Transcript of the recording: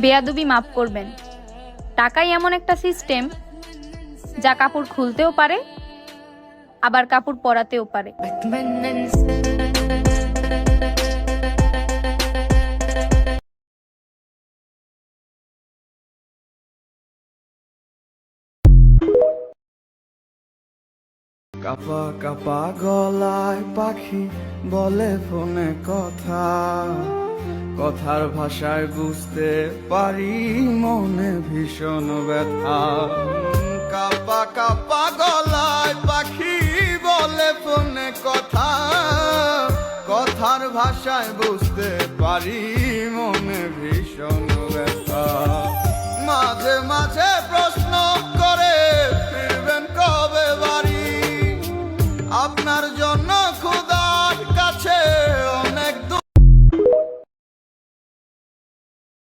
বেয়াদবি মাফ করবেন, টাকাই এমন একটা সিস্টেম যা কাপড় খুলতেও পারে আবার কাপড় পরাতেও পারে। কাপা কাপা গলায় পাখি বলে ফোনে কথা, কথার ভাষায় বুঝতে পারি মনে ভীষণ ব্যথা। কাপা কাপা গলায় পাখি বলে ফোনে কথা, কথার ভাষায় বুঝতে পারি মনে ভীষণ